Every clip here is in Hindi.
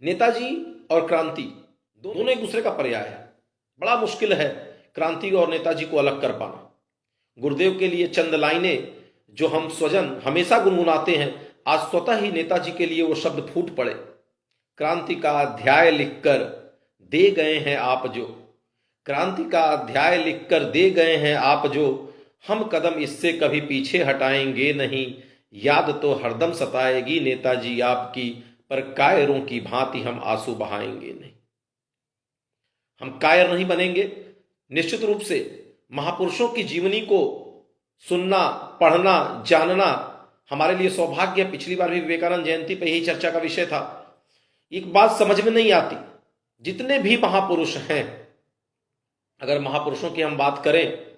नेताजी और क्रांति दोनों एक दूसरे का पर्याय है। बड़ा मुश्किल है क्रांति और नेताजी को अलग कर पाना। गुरुदेव के लिए चंद लाइनें जो हम स्वजन हमेशा गुनगुनाते हैं, आज स्वतः ही नेताजी के लिए वो शब्द फूट पड़े। क्रांति का अध्याय लिखकर दे गए हैं आप जो, क्रांति का अध्याय लिखकर दे गए हैं आप जो, हम कदम इससे कभी पीछे हटाएंगे नहीं। याद तो हरदम सताएगी नेताजी आपकी, पर कायरों की भांति हम आंसू बहाएंगे नहीं। हम कायर नहीं बनेंगे। निश्चित रूप से महापुरुषों की जीवनी को सुनना, पढ़ना, जानना हमारे लिए सौभाग्य है। पिछली बार भी विवेकानंद जयंती पर यही चर्चा का विषय था। एक बात समझ में नहीं आती, जितने भी महापुरुष हैं, अगर महापुरुषों की हम बात करें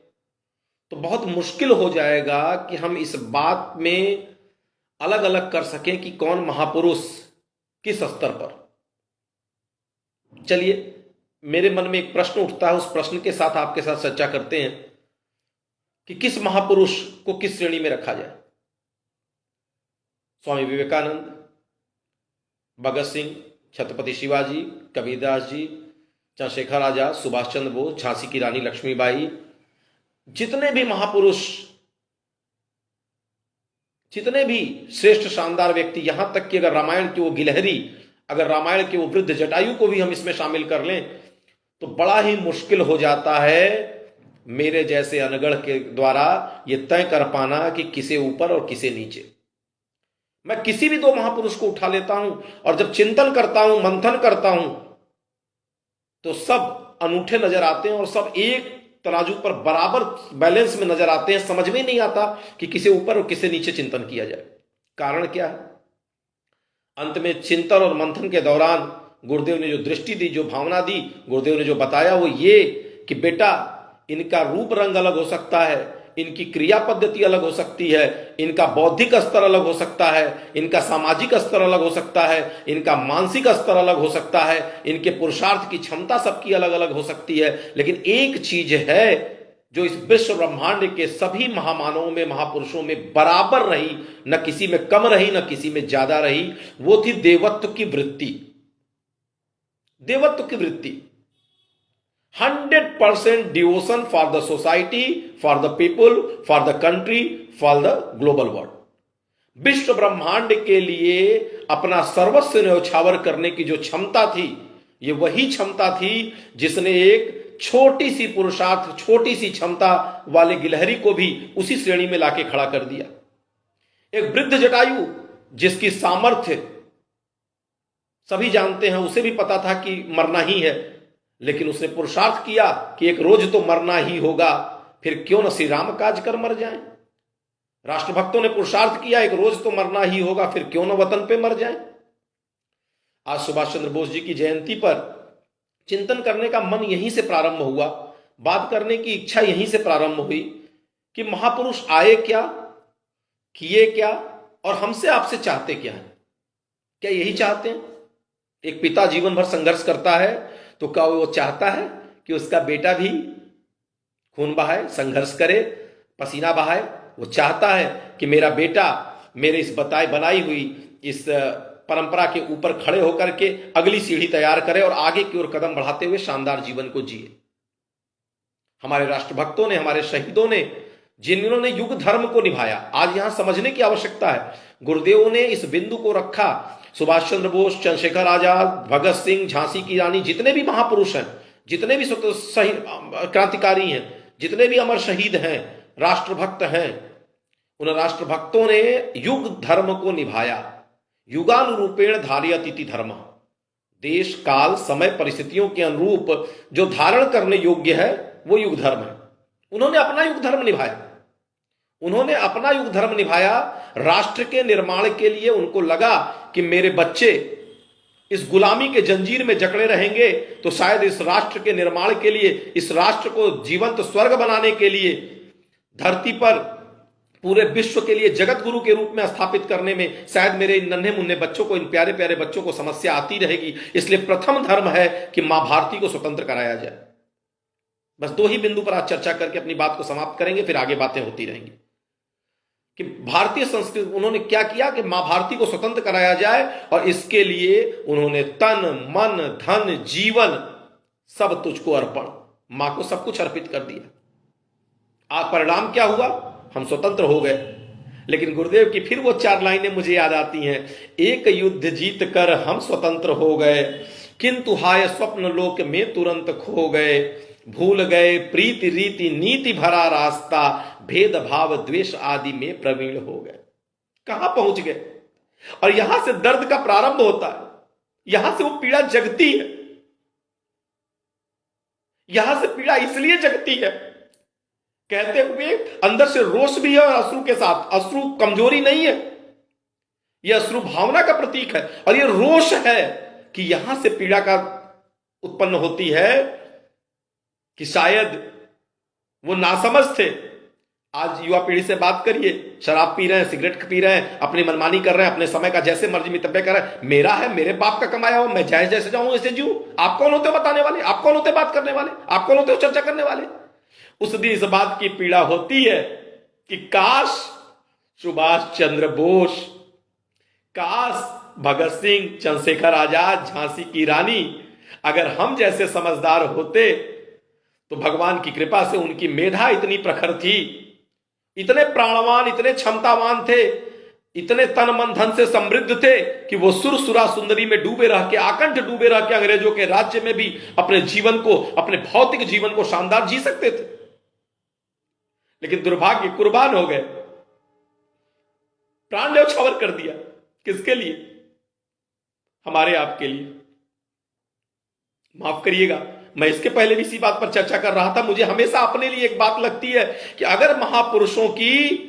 तो बहुत मुश्किल हो जाएगा कि हम इस बात में अलग अलग कर सकें कि कौन महापुरुष किस स्तर पर। चलिए, मेरे मन में एक प्रश्न उठता है, उस प्रश्न के साथ आपके साथ चर्चा करते हैं कि किस महापुरुष को किस श्रेणी में रखा जाए। स्वामी विवेकानंद, भगत सिंह, छत्रपति शिवाजी, कबीरदास जी, चंद्रशेखर आजाद, सुभाष चंद्र बोस, झांसी की रानी लक्ष्मीबाई, जितने भी महापुरुष, जितने भी श्रेष्ठ शानदार व्यक्ति, यहां तक कि अगर रामायण की वो गिलहरी, अगर रामायण के वो वृद्ध जटायु को भी हम इसमें शामिल कर लें तो बड़ा ही मुश्किल हो जाता है मेरे जैसे अनगढ़ के द्वारा ये तय कर पाना कि किसे ऊपर और किसे नीचे। मैं किसी भी दो महापुरुष को उठा लेता हूं और जब चिंतन करता हूं, मंथन करता हूं, तो सब अनूठे नजर आते हैं और सब एक तराजू पर बराबर बैलेंस में नजर आते हैं। समझ में नहीं आता कि किसे ऊपर और किसे नीचे चिंतन किया जाए। कारण क्या है? अंत में चिंतन और मंथन के दौरान गुरुदेव ने जो दृष्टि दी, जो भावना दी, गुरुदेव ने जो बताया वो ये कि बेटा, इनका रूप रंग अलग हो सकता है, इनकी क्रिया पद्धति अलग हो सकती है, इनका बौद्धिक स्तर अलग हो सकता है, इनका सामाजिक स्तर अलग हो सकता है, इनका मानसिक स्तर अलग हो सकता है, इनके पुरुषार्थ की क्षमता सबकी अलग अलग हो सकती है, लेकिन एक चीज है जो इस विश्व ब्रह्मांड के सभी महामानवों में, महापुरुषों में बराबर रही, न किसी में कम रही न किसी में ज्यादा रही, वो थी देवत्व की वृत्ति। देवत्व की वृत्ति, 100% devotion for the society, for the people, for the country, for the global world. विश्व ब्रह्मांड के लिए अपना सर्वस्व न्यौछावर करने की जो क्षमता थी, ये वही क्षमता थी जिसने एक छोटी सी पुरुषार्थ, छोटी सी क्षमता वाले गिलहरी को भी उसी श्रेणी में लाके खड़ा कर दिया। एक वृद्ध जटायु जिसकी सामर्थ्य सभी जानते हैं, उसे भी पता था कि मरना ही है, लेकिन उसने पुरुषार्थ किया कि एक रोज तो मरना ही होगा, फिर क्यों न श्री राम काज कर मर जाएं। राष्ट्रभक्तों ने पुरुषार्थ किया, एक रोज तो मरना ही होगा, फिर क्यों न वतन पे मर जाएं। आज सुभाष चंद्र बोस जी की जयंती पर चिंतन करने का मन यहीं से प्रारंभ हुआ, बात करने की इच्छा यहीं से प्रारंभ हुई कि महापुरुष आए क्या, किए क्या और हमसे आपसे चाहते क्या है। क्या यही चाहते हैं? एक पिता जीवन भर संघर्ष करता है तो क्या वो चाहता है कि उसका बेटा भी खून बहाए, संघर्ष करे, पसीना बहाए? वो चाहता है कि मेरा बेटा मेरे इस बनाई हुई इस परंपरा के ऊपर खड़े होकर के अगली सीढ़ी तैयार करे और आगे की ओर कदम बढ़ाते हुए शानदार जीवन को जिए। हमारे राष्ट्रभक्तों ने, हमारे शहीदों ने, जिन्होंने युग धर्म को निभाया, आज यहां समझने की आवश्यकता है। गुरुदेव ने इस बिंदु को रखा, सुभाष चंद्र बोस, चंद्रशेखर आजाद, भगत सिंह, झांसी की रानी, जितने भी महापुरुष हैं, जितने भी क्रांतिकारी हैं, जितने भी अमर शहीद हैं, राष्ट्रभक्त हैं, उन राष्ट्रभक्तों ने युग धर्म को निभाया। युगानुरूपेण धारयति इति धर्म। देश, काल, समय, परिस्थितियों के अनुरूप जो धारण करने योग्य है वो युग धर्म है। उन्होंने अपना युग धर्म निभाया। उन्होंने अपना युग धर्म निभाया। राष्ट्र के निर्माण के लिए उनको लगा कि मेरे बच्चे इस गुलामी के जंजीर में जकड़े रहेंगे तो शायद इस राष्ट्र के निर्माण के लिए, इस राष्ट्र को जीवंत स्वर्ग बनाने के लिए, धरती पर पूरे विश्व के लिए जगत गुरु के रूप में स्थापित करने में शायद मेरे इन नन्हे मुन्ने बच्चों को, इन प्यारे प्यारे बच्चों को समस्या आती रहेगी। इसलिए प्रथम धर्म है कि मां भारती को स्वतंत्र कराया जाए। बस दो ही बिंदु पर आज चर्चा करके अपनी बात को समाप्त करेंगे, फिर आगे बातें होती रहेंगी। कि भारतीय संस्कृति, उन्होंने क्या किया कि मां भारती को स्वतंत्र कराया जाए, और इसके लिए उन्होंने तन मन धन जीवन सब तुझको अर्पण, मां को सब कुछ अर्पित कर दिया। आज परिणाम क्या हुआ? हम स्वतंत्र हो गए। लेकिन गुरुदेव की फिर वो 4 लाइनें मुझे याद आती हैं, एक युद्ध जीत कर हम स्वतंत्र हो गए, किंतु हाय स्वप्न लोक में तुरंत खो गए, भूल गए प्रीति रीति नीति भरा रास्ता, भेदभाव द्वेष आदि में प्रवीण हो गए। कहां पहुंच गए? और यहां से दर्द का प्रारंभ होता है, यहां से वो पीड़ा जगती है। यहां से पीड़ा इसलिए जगती है, कहते हुए अंदर से रोष भी है और अश्रु के साथ। अश्रु कमजोरी नहीं है, यह अश्रु भावना का प्रतीक है, और यह रोष है कि यहां से पीड़ा का उत्पन्न होती है कि शायद वो नासमझ थे। आज युवा पीढ़ी से बात करिए, शराब पी रहे हैं, सिगरेट पी रहे हैं, अपनी मनमानी कर रहे हैं, अपने समय का जैसे मर्जी मितव्य कर रहे हैं। मेरा है, मेरे बाप का कमाया हो, मैं जैसे जैसे जाऊं वैसे जीऊं। आप कौन होते हो बताने वाले? आप कौन होते बात करने वाले? आप कौन होते हो चर्चा करने वाले? उस दिन इस बात की पीड़ा होती है कि काश सुभाष चंद्र बोस, काश भगत सिंह, चंद्रशेखर आजाद, झांसी की रानी, अगर हम जैसे समझदार होते तो भगवान की कृपा से उनकी मेधा इतनी प्रखर थी, इतने प्राणवान, इतने क्षमतावान थे, इतने तन मन धन से समृद्ध थे कि वो सुर सुरा सुंदरी में डूबे रह के, आकंठ डूबे रह के अंग्रेजों के राज्य में भी अपने जीवन को, अपने भौतिक जीवन को शानदार जी सकते थे। लेकिन दुर्भाग्य, कुर्बान हो गए, प्राण न्यौछावर कर दिया। किसके लिए? हमारे आपके लिए। माफ करिएगा, मैं इसके पहले भी इसी बात पर चर्चा कर रहा था। मुझे हमेशा अपने लिए एक बात लगती है कि अगर महापुरुषों की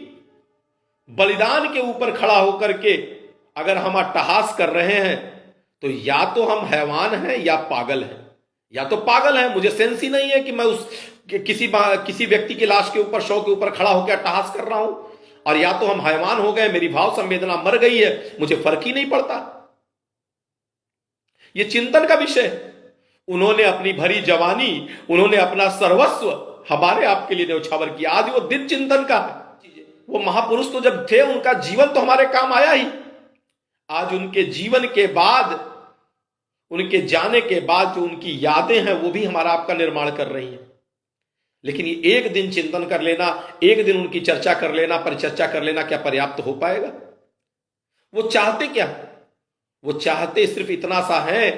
बलिदान के ऊपर खड़ा होकर के अगर हम अट्टहास कर रहे हैं, तो या तो हम हैवान हैं या पागल हैं। या तो पागल हैं, मुझे सेंस ही नहीं है कि मैं उस किसी व्यक्ति की लाश के ऊपर, शव के ऊपर खड़ा होकर अट्टहास कर रहा हूं, और या तो हम हैवान हो गए, मेरी भाव संवेदना मर गई है, मुझे फर्क ही नहीं पड़ता। यह चिंतन का विषय है। उन्होंने अपनी भरी जवानी, उन्होंने अपना सर्वस्व हमारे आपके लिए न्यौछावर किया। आज वो दिन चिंतन का है। वो महापुरुष तो जब थे, उनका जीवन तो हमारे काम आया ही। आज उनके जीवन के बाद, उनके जाने के बाद जो उनकी यादें हैं, वो भी हमारा आपका निर्माण कर रही हैं। लेकिन ये एक दिन चिंतन कर लेना, एक दिन उनकी चर्चा कर लेना, परिचर्चा कर लेना, क्या पर्याप्त हो पाएगा? वो चाहते क्या? वो चाहते सिर्फ इतना सा है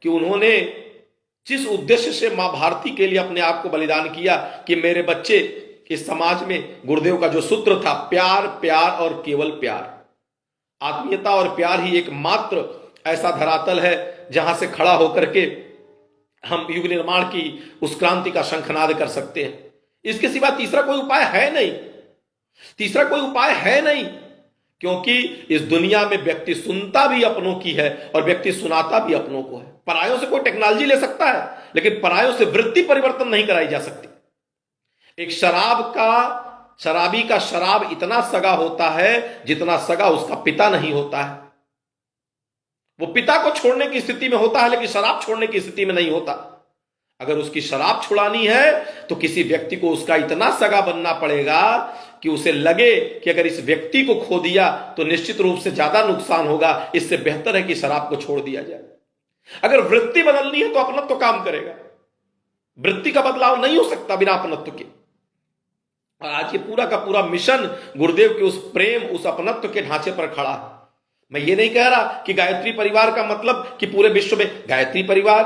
कि उन्होंने जिस उद्देश्य से मां भारती के लिए अपने आप को बलिदान किया कि मेरे बच्चे, इस समाज में गुरुदेव का जो सूत्र था, प्यार, प्यार और केवल प्यार, आत्मीयता और प्यार ही एकमात्र ऐसा धरातल है जहां से खड़ा होकर के हम युग निर्माण की उस क्रांति का शंखनाद कर सकते हैं। इसके सिवा तीसरा कोई उपाय है नहीं। तीसरा कोई उपाय है नहीं, क्योंकि इस दुनिया में व्यक्ति सुनता भी अपनों की है और व्यक्ति सुनाता भी अपनों को है। परायों से कोई टेक्नोलॉजी ले सकता है, लेकिन परायों से वृत्ति परिवर्तन नहीं कराई जा सकती। एक शराबी का शराब इतना सगा होता है जितना सगा उसका पिता नहीं होता है। वो पिता को छोड़ने की स्थिति में होता है, लेकिन शराब छोड़ने की स्थिति में नहीं होता। अगर उसकी शराब छुड़ानी है तो किसी व्यक्ति को उसका इतना सगा बनना पड़ेगा कि उसे लगे कि अगर इस व्यक्ति को खो दिया तो निश्चित रूप से ज्यादा नुकसान होगा, इससे बेहतर है कि शराब को छोड़ दिया जाए। अगर वृत्ति बदलनी है तो अपनत्व तो काम करेगा। वृत्ति का बदलाव नहीं हो सकता बिना अपनत्व के। और आज ये पूरा का पूरा मिशन गुरुदेव के उस प्रेम, उस अपनत्व के ढांचे पर खड़ा है। मैं ये नहीं कह रहा कि गायत्री परिवार का मतलब कि पूरे विश्व में, गायत्री परिवार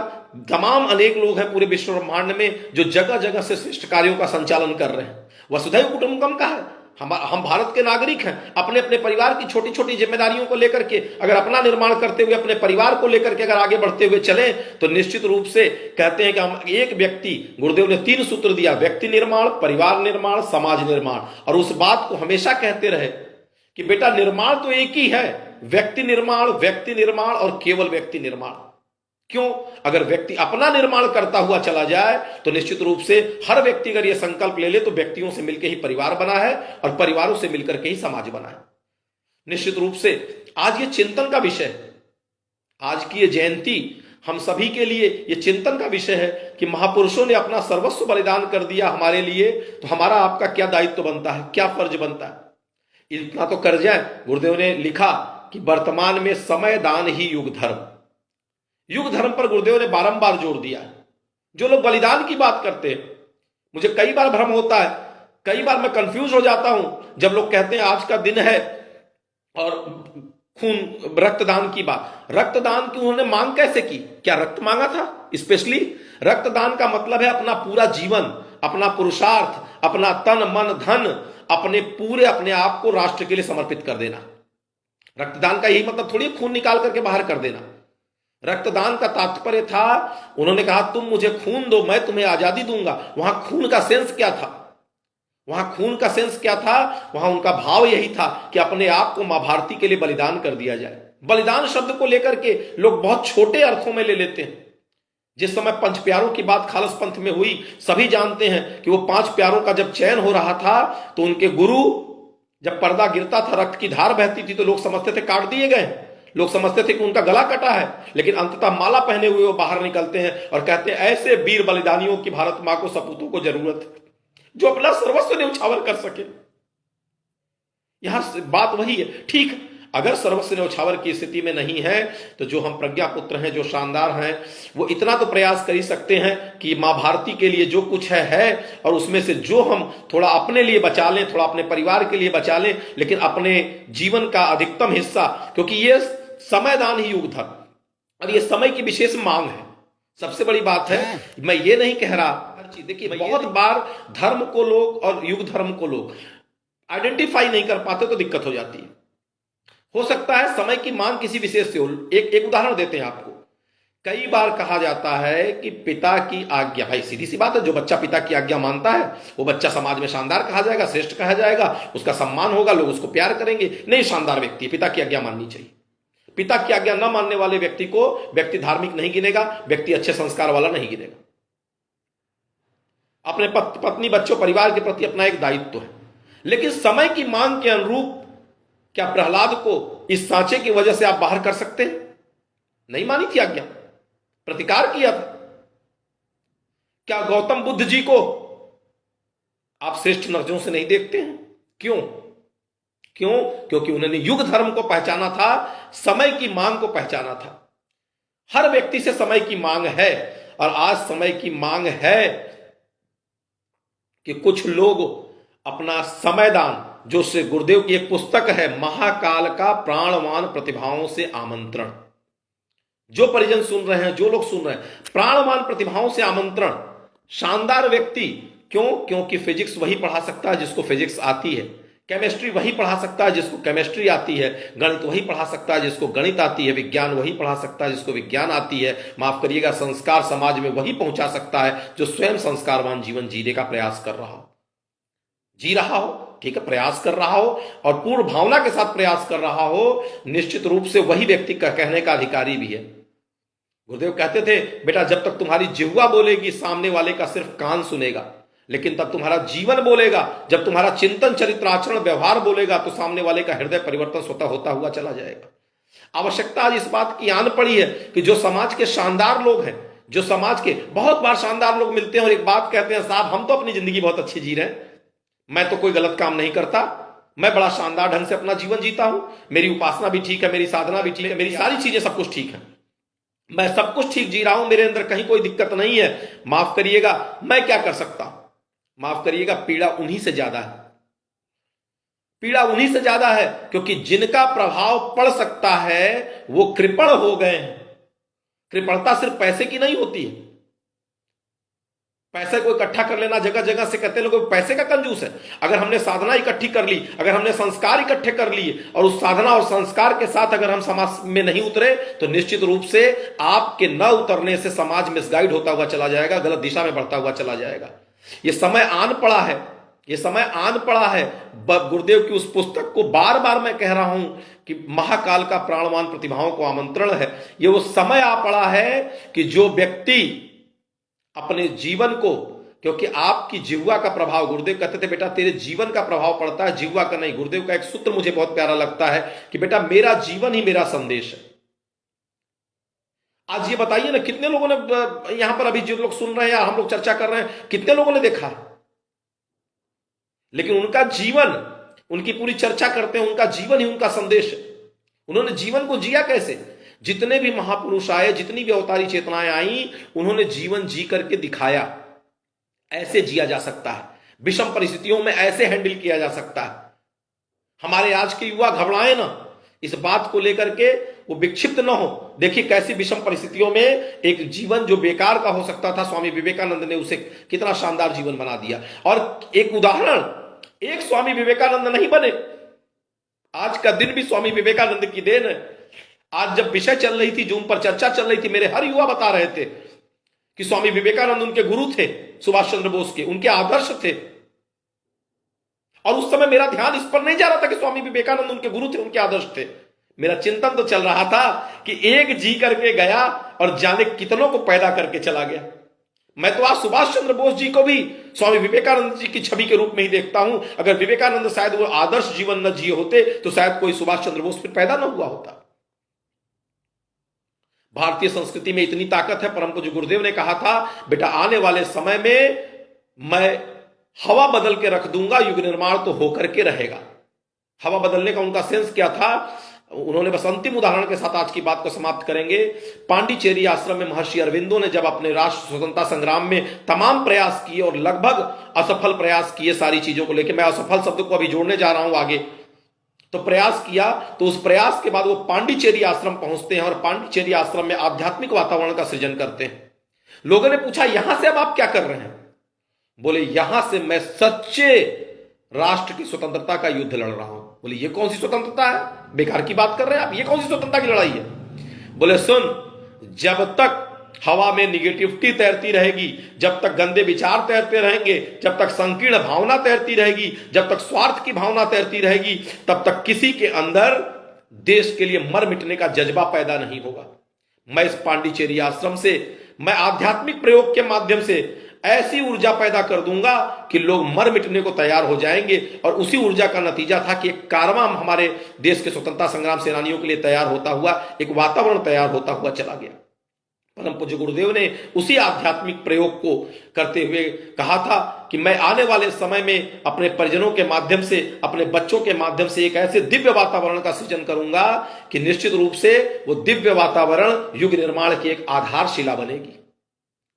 तमाम अनेक लोग हैं पूरे विश्व ब्रह्मांड में जो जगह जगह से श्रेष्ठ कार्यों का संचालन कर रहे हैं। वसुधैव कुटुंबकम का है। हम भारत के नागरिक हैं। अपने अपने परिवार की छोटी छोटी जिम्मेदारियों को लेकर के अगर अपना निर्माण करते हुए, अपने परिवार को लेकर के अगर आगे बढ़ते हुए चले, तो निश्चित रूप से कहते हैं कि हम एक व्यक्ति, गुरुदेव ने 3 सूत्र दिया, व्यक्ति निर्माण, परिवार निर्माण, समाज निर्माण। और उस बात को हमेशा कहते रहे कि बेटा निर्माण तो एक ही है, व्यक्ति निर्माण और केवल व्यक्ति निर्माण। क्यों? अगर व्यक्ति अपना निर्माण करता हुआ चला जाए तो निश्चित रूप से हर व्यक्ति अगर यह संकल्प ले ले तो व्यक्तियों से मिलकर ही परिवार बना है और परिवारों से मिलकर के ही समाज बना है। निश्चित रूप से आज ये चिंतन का विषय है। आज की ये जयंती हम सभी के लिए ये चिंतन का विषय है कि महापुरुषों ने अपना सर्वस्व बलिदान कर दिया हमारे लिए, तो हमारा आपका क्या दायित्व बनता है, क्या फर्ज बनता है? इतना तो कर जाए, गुरुदेव ने लिखा कि वर्तमान में समय दान ही युग धर्म। युग धर्म पर गुरुदेव ने बारंबार जोर दिया है। जो लोग बलिदान की बात करते हैं, मुझे कई बार भ्रम होता है, कई बार मैं कंफ्यूज हो जाता हूं जब लोग कहते हैं आज का दिन है और खून रक्तदान की बात। रक्तदान की उन्होंने मांग कैसे की? क्या रक्त मांगा था? स्पेशली रक्तदान का मतलब है अपना पूरा जीवन, अपना पुरुषार्थ, अपना तन मन धन, अपने आप को राष्ट्र के लिए समर्पित कर देना। रक्तदान का यही मतलब थोड़ी खून निकाल करके बाहर कर देना। रक्तदान का तात्पर्य था, उन्होंने कहा तुम मुझे खून दो, मैं तुम्हें आजादी दूंगा। वहां खून का सेंस क्या था? वहां खून का सेंस क्या था? वहां उनका भाव यही था कि अपने आप को मां भारती के लिए बलिदान कर दिया जाए। बलिदान शब्द को लेकर के लोग बहुत छोटे अर्थों में ले लेते हैं। जिस समय पंच प्यारों की बात खालस पंथ में हुई, सभी जानते हैं कि वो 5 प्यारों का जब चयन हो रहा था तो उनके गुरु, जब पर्दा गिरता था, रक्त की धार बहती थी, तो लोग समझते थे काट दिए गए, लोग समझते थे कि उनका गला कटा है। लेकिन अंततः माला पहने हुए वो बाहर निकलते हैं और कहते हैं ऐसे वीर बलिदानियों की भारत मां को, सपूतों को जरूरत है जो अपना सर्वस्व न्यौछावर कर सके। यहां बात वही है। ठीक, अगर सर्वस्व न्यौछावर की स्थिति में नहीं है तो जो हम प्रज्ञा पुत्र हैं, जो शानदार हैं, वो इतना तो प्रयास कर ही सकते हैं कि मां भारती के लिए जो कुछ है और उसमें से जो हम थोड़ा अपने लिए बचा लें, थोड़ा अपने परिवार के लिए बचा लें, लेकिन अपने जीवन का अधिकतम हिस्सा, क्योंकि ये समय दान ही युग धर्म और ये समय की विशेष मांग है। सबसे बड़ी बात है, मैं ये नहीं कह रहा, देखिए बहुत बार धर्म को लोग और युग धर्म को लोग आइडेंटिफाई नहीं कर पाते तो दिक्कत हो जाती है। हो सकता है समय की मांग किसी विशेष से हो। एक उदाहरण देते हैं आपको। कई बार कहा जाता है कि पिता की आज्ञा, भाई सीधी सी बात है, जो बच्चा पिता की आज्ञा मानता है वो बच्चा समाज में शानदार कहा जाएगा, श्रेष्ठ कहा जाएगा, उसका सम्मान होगा, लोग उसको प्यार करेंगे। नहीं, शानदार व्यक्ति, पिता की आज्ञा माननी चाहिए। पिता की आज्ञा न मानने वाले व्यक्ति को व्यक्ति धार्मिक नहीं गिनेगा, व्यक्ति अच्छे संस्कार वाला नहीं गिनेगा। अपने पत्नी, बच्चों, परिवार के प्रति अपना एक दायित्व है। लेकिन समय की मांग के अनुरूप क्या प्रहलाद को इस सांचे की वजह से आप बाहर कर सकते हैं? नहीं मानी थी आज्ञा, प्रतिकार किया था। क्या गौतम बुद्ध जी को आप श्रेष्ठ नजरों से नहीं देखते हैं? क्यों? क्योंकि उन्होंने युग धर्म को पहचाना था, समय की मांग को पहचाना था। हर व्यक्ति से समय की मांग है और आज समय की मांग है कि कुछ लोग अपना समयदान, जो से गुरुदेव की एक पुस्तक है महाकाल का प्राणवान प्रतिभाओं से आमंत्रण, जो परिजन सुन रहे हैं, जो लोग सुन रहे हैं, प्राणवान प्रतिभाओं से आमंत्रण। शानदार व्यक्ति, क्योंकि फिजिक्स वही पढ़ा सकता है जिसको फिजिक्स आती है, केमिस्ट्री वही पढ़ा सकता है जिसको केमिस्ट्री आती है, गणित वही पढ़ा सकता है जिसको गणित आती है, विज्ञान वही पढ़ा सकता है जिसको विज्ञान आती है, माफ करिएगा, संस्कार समाज में वही पहुंचा सकता है जो स्वयं संस्कारवान जीवन जीने का प्रयास कर रहा हो, जी रहा हो। ठीक है, प्रयास कर रहा हो और पूर्ण भावना के साथ प्रयास कर रहा हो, निश्चित रूप से वही व्यक्ति का कहने का अधिकारी भी है। गुरुदेव कहते थे, बेटा जब तक तुम्हारी जिह्वा बोलेगी सामने वाले का सिर्फ कान सुनेगा, लेकिन तब तुम्हारा जीवन बोलेगा, जब तुम्हारा चिंतन, चरित्र, आचरण, व्यवहार बोलेगा तो सामने वाले का हृदय परिवर्तन स्वतः होता हुआ चला जाएगा। आवश्यकता आज इस बात की आन पड़ी है कि जो समाज के शानदार लोग हैं, जो समाज के बहुत बार शानदार लोग मिलते हैं और एक बात कहते हैं, साहब हम तो अपनी जिंदगी बहुत अच्छी जी रहे हैं, मैं तो कोई गलत काम नहीं करता, मैं बड़ा शानदार ढंग से अपना जीवन जीता हूं, मेरी उपासना भी ठीक है, मेरी साधना भी ठीक है, मेरी सारी चीजें सब कुछ ठीक है, मैं सब कुछ ठीक जी रहा हूं, मेरे अंदर कहीं कोई दिक्कत नहीं है। माफ करिएगा, मैं क्या कर सकता हूं? माफ करिएगा, पीड़ा उन्हीं से ज्यादा है, पीड़ा उन्हीं से ज्यादा है, क्योंकि जिनका प्रभाव पड़ सकता है वो कृपण हो गए हैं। कृपणता सिर्फ पैसे की नहीं होती है। पैसे को इकट्ठा कर लेना, जगह जगह से कहते लोग पैसे का कंजूस है। अगर हमने साधना इकट्ठी कर ली, अगर हमने संस्कार इकट्ठे कर लिए और उस साधना और संस्कार के साथ अगर हम समाज में नहीं उतरे तो निश्चित रूप से आपके न उतरने से समाज मिसगाइड होता हुआ चला जाएगा, गलत दिशा में बढ़ता हुआ चला जाएगा। ये समय आन पड़ा है, ये समय आन पड़ा है। गुरुदेव की उस पुस्तक को बार बार मैं कह रहा हूं कि महाकाल का प्राणवान प्रतिभाओं को आमंत्रण है। ये वो समय आ पड़ा है कि जो व्यक्ति अपने जीवन को, क्योंकि आपकी जिह्वा का प्रभाव, गुरुदेव कहते थे बेटा तेरे जीवन का प्रभाव पड़ता है, जिह्वा का नहीं। गुरुदेव का एक सूत्र मुझे बहुत प्यारा लगता है कि बेटा मेरा जीवन ही मेरा संदेश है। आज ये बताइए ना, कितने लोगों ने यहां पर अभी जो लोग सुन रहे हैं या हम लोग चर्चा कर रहे हैं, कितने लोगों ने देखा है, लेकिन उनका जीवन उनकी पूरी चर्चा करते हैं, उनका जीवन ही उनका संदेश है। उन्होंने जीवन को जिया कैसे? जितने भी महापुरुष आए, जितनी भी अवतारी चेतनाएं आई, उन्होंने जीवन जी करके दिखाया। ऐसे जिया जा सकता है, विषम परिस्थितियों में ऐसे हैंडल किया जा सकता है। हमारे आज के युवा घबराए ना इस बात को लेकर के, वो विक्षिप्त ना हो। देखिए कैसी विषम परिस्थितियों में एक जीवन जो बेकार का हो सकता था, स्वामी विवेकानंद ने उसे कितना शानदार जीवन बना दिया। और एक उदाहरण, एक स्वामी विवेकानंद नहीं बने, आज का दिन भी स्वामी विवेकानंद की देन है। आज जब विषय चल रही थी, जूम पर चर्चा चल रही थी, मेरे हर युवा बता रहे थे कि स्वामी विवेकानंद उनके गुरु थे, सुभाष चंद्र बोस के, उनके आदर्श थे। और उस समय मेरा ध्यान इस पर नहीं जा रहा था कि स्वामी विवेकानंद उनके गुरु थे, उनके आदर्श थे। मेरा चिंतन तो चल रहा था कि एक जी करके गया और जाने कितनों को पैदा करके चला गया। मैं तो आज सुभाष चंद्र बोस जी को भी स्वामी विवेकानंद जी की छवि के रूप में ही देखता हूं। अगर विवेकानंद शायद वो आदर्श जीवन न जिए होते तो शायद कोई सुभाष चंद्र बोस फिर पैदा न हुआ होता। भारतीय संस्कृति में इतनी ताकत है। परम पूज्य गुरुदेव ने कहा था, बेटा आने वाले समय में मैं हवा बदल के रख दूंगा, युग निर्माण तो होकर के रहेगा। हवा बदलने का उनका सेंस क्या था? उन्होंने बस अंतिम उदाहरण के साथ आज की बात को समाप्त करेंगे। पांडिचेरी आश्रम में महर्षि अरविंदो ने जब अपने राष्ट्र स्वतंत्रता संग्राम में तमाम प्रयास किए और लगभग असफल प्रयास किए सारी चीजों को लेकर, मैं असफल शब्द को अभी जोड़ने जा रहा हूं आगे, तो प्रयास किया, तो उस प्रयास के बाद वो पांडिचेरी आश्रम पहुंचते हैं और पांडिचेरी आश्रम में आध्यात्मिक वातावरण का सृजन करते हैं। लोगों ने पूछा, यहां से अब आप क्या कर रहे हैं? बोले, यहां से मैं सच्चे राष्ट्र की स्वतंत्रता का युद्ध लड़ रहा हूं। बोले, ये कौन सी स्वतंत्रता है? बेकार की बात कर रहे हैं आप, ये कौन सी स्वतंत्रता की लड़ाई है? बोले, सुन, जब तक हवा में निगेटिविटी तैरती रहेगी, जब तक गंदे विचार तैरते रहेंगे, जब तक संकीर्ण भावना तैरती रहेगी, जब तक स्वार्थ की भावना तैरती रहेगी, तब तक किसी के अंदर देश के लिए मर मिटने का जज्बा पैदा नहीं होगा। मैं इस पांडिचेरी आश्रम से, मैं आध्यात्मिक प्रयोग के माध्यम से ऐसी ऊर्जा पैदा कर दूंगा कि लोग मर मिटने को तैयार हो जाएंगे। और उसी ऊर्जा का नतीजा था कि एक कारवां हमारे देश के स्वतंत्रता संग्राम सेनानियों के लिए तैयार होता हुआ, एक वातावरण तैयार होता हुआ चला गया। परम पूज्य गुरुदेव ने उसी आध्यात्मिक प्रयोग को करते हुए कहा था कि मैं आने वाले समय में अपने परिजनों के माध्यम से, अपने बच्चों के माध्यम से एक ऐसे दिव्य वातावरण का सृजन करूंगा कि निश्चित रूप से वो दिव्य वातावरण युग निर्माण की एक आधारशिला बनेगी।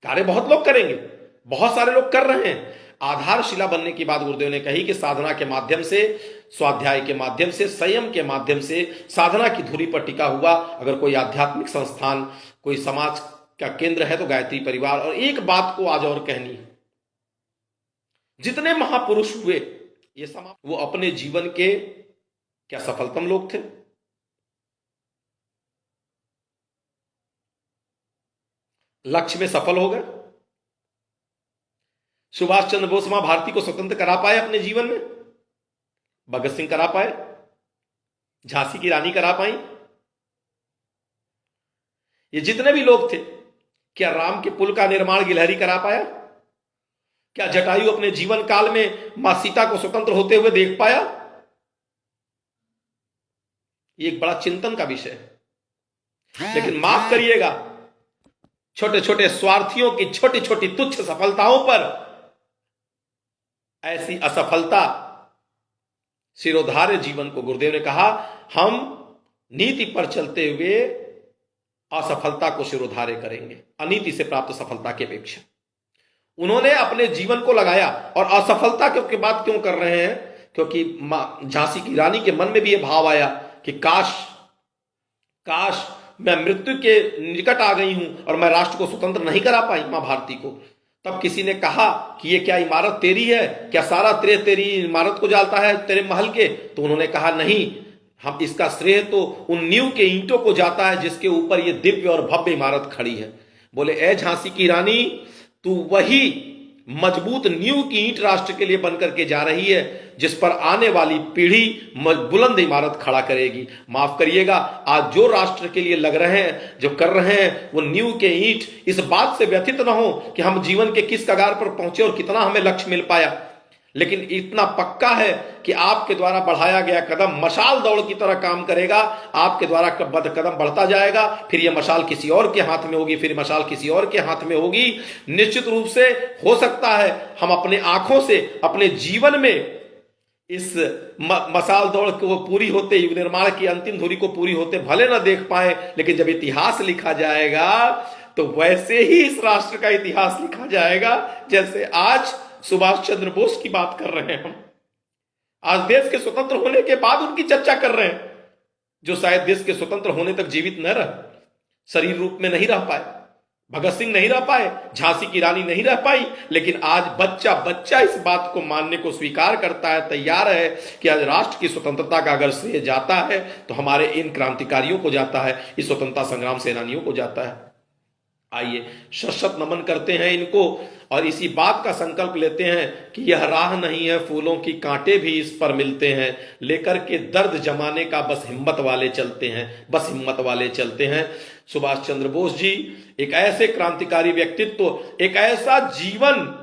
कार्य बहुत लोग करेंगे, बहुत सारे लोग कर रहे हैं। आधारशिला बनने की बात गुरुदेव ने कही कि साधना के माध्यम से, स्वाध्याय के माध्यम से, संयम के माध्यम से, साधना की धुरी पर टिका हुआ अगर कोई आध्यात्मिक संस्थान, कोई समाज का केंद्र है तो गायत्री परिवार। और एक बात को आज और कहनी है, जितने महापुरुष हुए ये समाज, वो अपने जीवन के क्या सफलतम लोग थे? लक्ष्य में सफल हो गए। सुभाष चंद्र बोस मां भारती को स्वतंत्र करा पाए अपने जीवन में? भगत सिंह करा पाए? झांसी की रानी करा पाई? ये जितने भी लोग थे, क्या राम के पुल का निर्माण गिलहरी करा पाया? क्या जटायु अपने जीवन काल में मां सीता को स्वतंत्र होते हुए देख पाया? ये एक बड़ा चिंतन का विषय है। लेकिन माफ करिएगा, छोटे छोटे स्वार्थियों की छोटी छोटी तुच्छ सफलताओं पर ऐसी असफलता शिरोधार्य जीवन को गुरुदेव ने कहा, हम नीति पर चलते हुए असफलता को शिरोधार्य करेंगे, अनीति से प्राप्त सफलता की अपेक्षा। उन्होंने अपने जीवन को लगाया। और असफलता की बात क्यों कर रहे हैं? क्योंकि झांसी की रानी के मन में भी यह भाव आया कि काश मैं मृत्यु के निकट आ गई हूं और मैं राष्ट्र को स्वतंत्र नहीं करा पाई, मां भारती को। तब किसी ने कहा कि ये क्या इमारत तेरी है? क्या सारा श्रेय तेरी इमारत को जाता है, तेरे महल के? तो उन्होंने कहा, नहीं, हम इसका श्रेय तो उन नींव के ईंटों को जाता है जिसके ऊपर ये दिव्य और भव्य इमारत खड़ी है। बोले, ए झांसी की रानी, तू वही मजबूत नींव की ईंट राष्ट्र के लिए बनकर के जा रही है जिस पर आने वाली पीढ़ी बुलंद इमारत खड़ा करेगी। माफ करिएगा, आज जो राष्ट्र के लिए लग रहे हैं, जो कर रहे हैं, वो नींव के ईंट इस बात से व्यथित न हो कि हम जीवन के किस कगार पर पहुंचे और कितना हमें लक्ष्य मिल पाया, लेकिन इतना पक्का है कि आपके द्वारा बढ़ाया गया कदम मशाल दौड़ की तरह काम करेगा। आपके द्वारा कदम बढ़ता जाएगा, फिर यह मशाल किसी और के हाथ में होगी, फिर मशाल किसी और के हाथ में होगी। निश्चित रूप से हो सकता है हम अपने आंखों से अपने जीवन में इस मसाल दौड़ को पूरी होते, युग निर्माण की अंतिम धुरी को पूरी होते भले ना देख पाए, लेकिन जब इतिहास लिखा जाएगा तो वैसे ही इस राष्ट्र का इतिहास लिखा जाएगा जैसे आज सुभाष चंद्र बोस की बात कर रहे हैं हम। आज देश के स्वतंत्र होने के बाद उनकी चर्चा कर रहे हैं, जो शायद देश के स्वतंत्र होने तक जीवित न रहे, शरीर रूप में नहीं रह पाए, भगत सिंह नहीं रह पाए, झांसी की रानी नहीं रह पाई, लेकिन आज बच्चा बच्चा इस बात को मानने को स्वीकार करता है, तैयार है कि आज राष्ट्र की स्वतंत्रता का अगर श्रेय जाता है तो हमारे इन क्रांतिकारियों को जाता है, इस स्वतंत्रता संग्राम सेनानियों को जाता है। आइए शत नमन करते हैं इनको और इसी बात का संकल्प लेते हैं कि यह राह नहीं है फूलों की, कांटे भी इस पर मिलते हैं, लेकर के दर्द जमाने का बस हिम्मत वाले चलते हैं, बस हिम्मत वाले चलते हैं। सुभाष चंद्र बोस जी एक ऐसे क्रांतिकारी व्यक्तित्व, एक ऐसा जीवन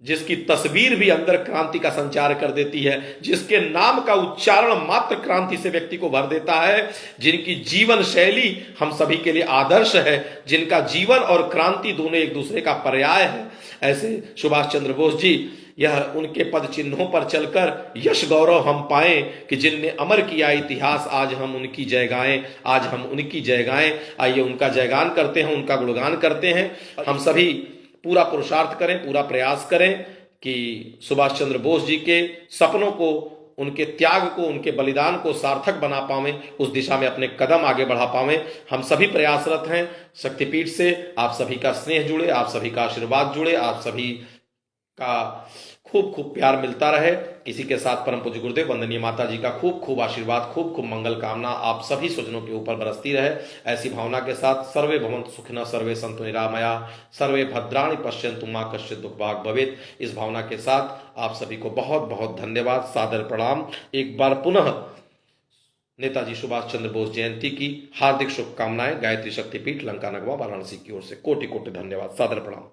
जिसकी तस्वीर भी अंदर क्रांति का संचार कर देती है, जिसके नाम का उच्चारण मात्र क्रांति से व्यक्ति को भर देता है, जिनकी जीवन शैली हम सभी के लिए आदर्श है, जिनका जीवन और क्रांति दोनों एक दूसरे का पर्याय है, ऐसे सुभाष चंद्र बोस जी, यह उनके पद चिन्हों पर चलकर यश गौरव हम पाएं कि जिनने अमर किया इतिहास, आज हम उनकी जय गाएं, आज हम उनकी जय गाएं। आइए उनका जयगान करते हैं, उनका गुणगान करते हैं। हम सभी पूरा पुरुषार्थ करें, पूरा प्रयास करें कि सुभाष चंद्र बोस जी के सपनों को, उनके त्याग को, उनके बलिदान को सार्थक बना पावें, उस दिशा में अपने कदम आगे बढ़ा पावें। हम सभी प्रयासरत हैं। शक्तिपीठ से आप सभी का स्नेह जुड़े, आप सभी का आशीर्वाद जुड़े, आप सभी का खूब खूब प्यार मिलता रहे। इसी के साथ परम पूज्य गुरुदेव वंदनीय माता जी का खूब खूब आशीर्वाद, खूब खूब मंगल कामना आप सभी स्वजनों के ऊपर बरसती रहे। ऐसी भावना के साथ सर्वे भवन्तु सुखिनः, सर्वे सन्तु निरामया, सर्वे भद्राणि पश्यन्तु मा कश्चित् दुःखभाग् भवेत्। इस भावना के साथ आप सभी को बहुत बहुत धन्यवाद, सादर प्रणाम। एक बार पुनः नेताजी सुभाष चंद्र बोस जयंती की हार्दिक शुभकामनाएं। गायत्री शक्तिपीठ लंका नगवा वाराणसी की ओर से कोटि कोटि धन्यवाद, सादर प्रणाम।